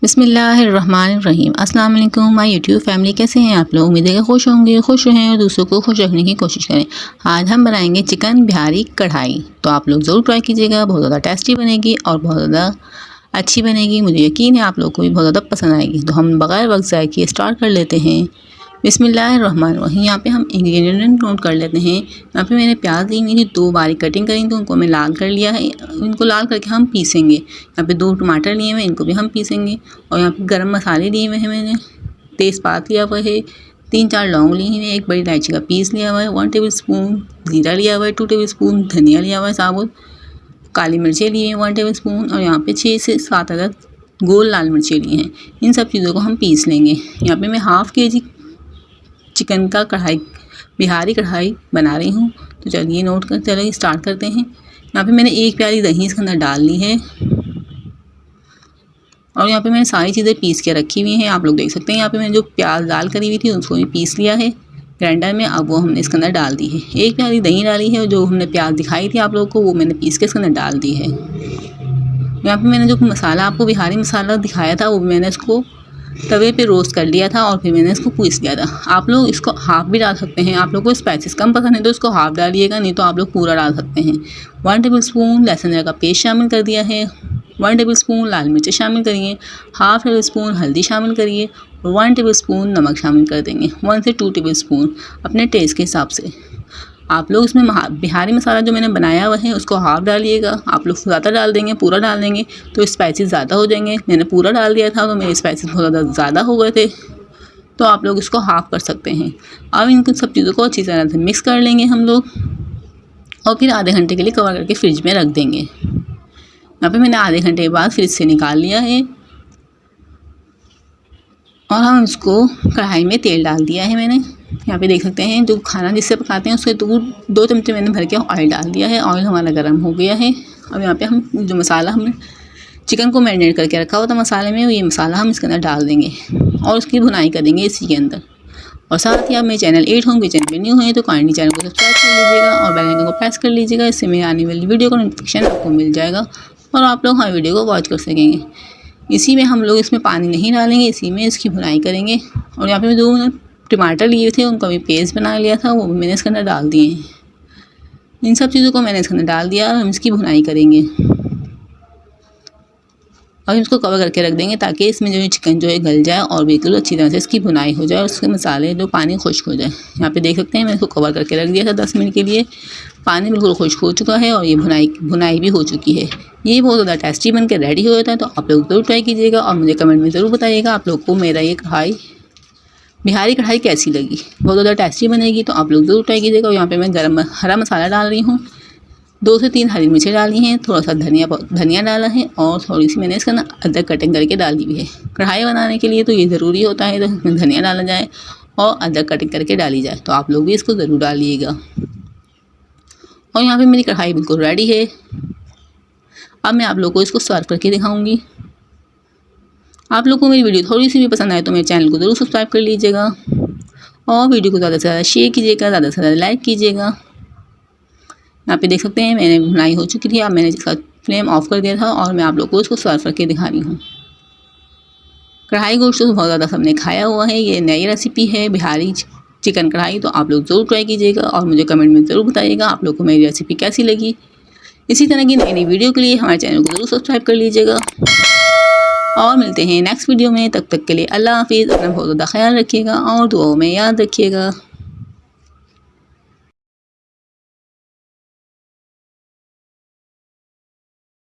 बिस्मिल्लाहिर्रहमानिर्रहीम। अस्सलाम वालेकुम माय यूट्यूब फैमिली, कैसे हैं आप लोग? उम्मीद है कि खुश होंगे, खुश रहें और दूसरों को खुश रखने की कोशिश करें। आज हम बनाएंगे चिकन बिहारी कढ़ाई, तो आप लोग ज़रूर ट्राई कीजिएगा। बहुत ज़्यादा टेस्टी बनेगी और बहुत ज़्यादा अच्छी बनेगी। मुझे यकीन है आप लोग को भी बहुत ज़्यादा पसंद आएगी। तो हम बगैर वक्त ज़ाय किए स्टार्ट कर लेते हैं। बिस्मिल्लाहिर्रहमानिर्रहीम। यहाँ पे हम इंग्रेडिएंट नोट कर लेते हैं। यहाँ पे मैंने प्याज ली हुई थी, 2 बारीक कटिंग करी थी, उनको मैं लाल कर लिया है। इनको लाल करके हम पीसेंगे। यहाँ पे 2 टमाटर लिए हुए हैं, इनको भी हम पीसेंगे। और यहाँ पे गरम मसाले लिए हुए हैं मैंने, तेज़पात लिया हुआ है, 3-4 लौंग ली हुई है, 1 बड़ी इलायची का पीस लिया हुआ है, 1 टेबल स्पून ज़ीरा लिया हुआ है, 2 टेबल स्पून धनिया लिया हुआ है साबुत, काली मिर्चें लिए हैं 1 टेबल स्पून, और यहाँ पे 6 से 7 अदद गोल लाल मिर्चें लिए हैं। इन सब चीज़ों को हम पीस लेंगे। यहाँ पे मैं हाफ़ केजी चिकन का कढ़ाई बिहारी कढ़ाई बना रही हूँ। तो चलिए चलिए स्टार्ट करते हैं। यहाँ पे मैंने 1 प्याली दही इसके अंदर डाल ली है और यहाँ पे मैंने सारी चीज़ें पीस के रखी हुई हैं। आप लोग देख सकते हैं यहाँ पे मैंने जो प्याज दाल करी हुई थी उसको भी पीस लिया है ग्राइंडर में। अब वो हमने इसके अंदर डाल दी है। 1 प्याली दही डाली है और जो हमने प्याज दिखाई थी आप लोगों को वो मैंने पीस के इसके अंदर डाल दी है। यहाँ पे मैंने जो मसाला आपको बिहारी मसाला दिखाया था वो मैंने इसको तवे पे रोस्ट कर लिया था और फिर मैंने इसको पीस लिया था। आप लोग इसको हाफ़ भी डाल सकते हैं। आप लोग को स्पाइसेस कम पसंद है तो इसको हाफ़ डालिएगा, नहीं तो आप लोग पूरा डाल सकते हैं। 1 टेबल स्पून लहसुन अदरक का पेस्ट शामिल कर दिया है, 1 टेबल स्पून लाल मिर्च शामिल करिए, हाफ़ टेबल स्पून हल्दी शामिल करिए और 1 टेबल स्पून नमक शामिल कर देंगे। 1 से 2 टेबल स्पून अपने टेस्ट के हिसाब से। आप लोग इसमें बिहारी मसाला जो मैंने बनाया हुआ है उसको हाफ़ डालिएगा। आप लोग ज़्यादा डाल देंगे, पूरा डाल देंगे तो स्पाइसेस ज़्यादा हो जाएंगे। मैंने पूरा डाल दिया था तो मेरे स्पाइसेस बहुत ज़्यादा ज़्यादा हो गए थे, तो आप लोग इसको हाफ़ कर सकते हैं। अब इन सब चीज़ों को अच्छी तरह से मिक्स कर लेंगे हम लोग और फिर आधे घंटे के लिए कवर करके फ्रिज में रख देंगे। यहाँ पे मैंने आधे घंटे के बाद फ्रिज से निकाल लिया है और हम इसको कढ़ाई में तेल डाल दिया है मैंने। यहाँ पे देख सकते हैं जो खाना जिससे पकाते हैं उसके 2 चमचे मैंने भर के ऑयल डाल दिया है। ऑयल हमारा गर्म हो गया है। अब यहाँ पे हम जो मसाला हमने चिकन को मैरिनेट करके रखा हुआ था मसाले में, ये मसाला हम इसके अंदर डाल देंगे और उसकी भुनाई करेंगे इसी के अंदर। और साथ ही आप मेरे चैनल 8 होंगे, चैनल पर न्यू हैं तो काइंडली चैनल को सब्सक्राइब कर लीजिएगा और बेल आइकन को प्रेस कर लीजिएगा। इससे मेरे आने वाली वीडियो का नोटिफिकेशन आपको मिल जाएगा और आप लोग हमारी वीडियो को वॉच कर सकेंगे। इसी में हम लोग इसमें पानी नहीं डालेंगे, इसी में इसकी भुनाई करेंगे। और यहाँ पे 2 टमाटर लिए थे उनका भी पेस्ट बना लिया था, वो भी मैंने इसके अंदर डाल दिए हैं। इन सब चीज़ों को मैंने इसके अंदर डाल दिया और हम इसकी भुनाई करेंगे। अब इसको कवर करके रख देंगे ताकि इसमें जो है चिकन जो है गल जाए और बिल्कुल अच्छी तरह से इसकी भुनाई हो जाए और उसके मसाले जो पानी खुश्क हो जाए। यहाँ पे देख सकते हैं मैंने इसको कवर करके रख दिया था 10 मिनट के लिए। पानी बिल्कुल खुश्क हो चुका है और ये भुनाई भी हो चुकी है। ये बहुत ज़्यादा टेस्टी बन के रेडी हो जाता है। तो आप लोग ज़रूर ट्राई कीजिएगा और मुझे कमेंट में ज़रूर बताइएगा आप लोग को मेरा ये बिहारी कढ़ाई कैसी लगी। बहुत ज़्यादा टेस्टी बनेगी तो आप लोग ज़रूर ट्राई कीजिएगा। और यहाँ पे मैं हरा मसाला डाल रही हूँ, 2 से 3 हरी मिर्चें डाली हैं, थोड़ा सा धनिया डाला है और थोड़ी सी मैंने इसका अदरक कटिंग करके डाली हुई है। कढ़ाई बनाने के लिए तो ये ज़रूरी होता है तो इसमें धनिया डाला जाए और अदरक कटिंग करके डाली जाए, तो आप लोग भी इसको ज़रूर डालिएगा। और यहाँ पे मेरी कढ़ाई बिल्कुल रेडी है। अब मैं आप लोग को इसको सर्व करके दिखाऊँगी। आप लोग को मेरी वीडियो थोड़ी सी भी पसंद आए तो मेरे चैनल को ज़रूर सब्सक्राइब कर लीजिएगा और वीडियो को ज़्यादा से ज़्यादा शेयर कीजिएगा, ज़्यादा से ज़्यादा लाइक कीजिएगा। यहाँ पे देख सकते हैं मैंने भुनाई हो चुकी थी। अब मैंने इसका फ्लेम ऑफ कर दिया था और मैं आप लोग को इसको सर्व करके दिखा रही हूँ। कढ़ाई गोश्त तो बहुत ज़्यादा सबने खाया हुआ है। ये नई रेसिपी है बिहारी चिकन कढ़ाई, तो आप लोग ज़रूर ट्राई कीजिएगा और मुझे कमेंट में ज़रूर बताइएगा आप लोग को मेरी रेसिपी कैसी लगी। इसी तरह की नई नई वीडियो के लिए हमारे चैनल को ज़रूर सब्सक्राइब कर लीजिएगा और मिलते हैं नेक्स्ट वीडियो में। तब तक के लिए अल्लाह हाफिज़। अपना बहुत ज़्यादा ख्याल रखिएगा और दुआओं में याद रखिएगा।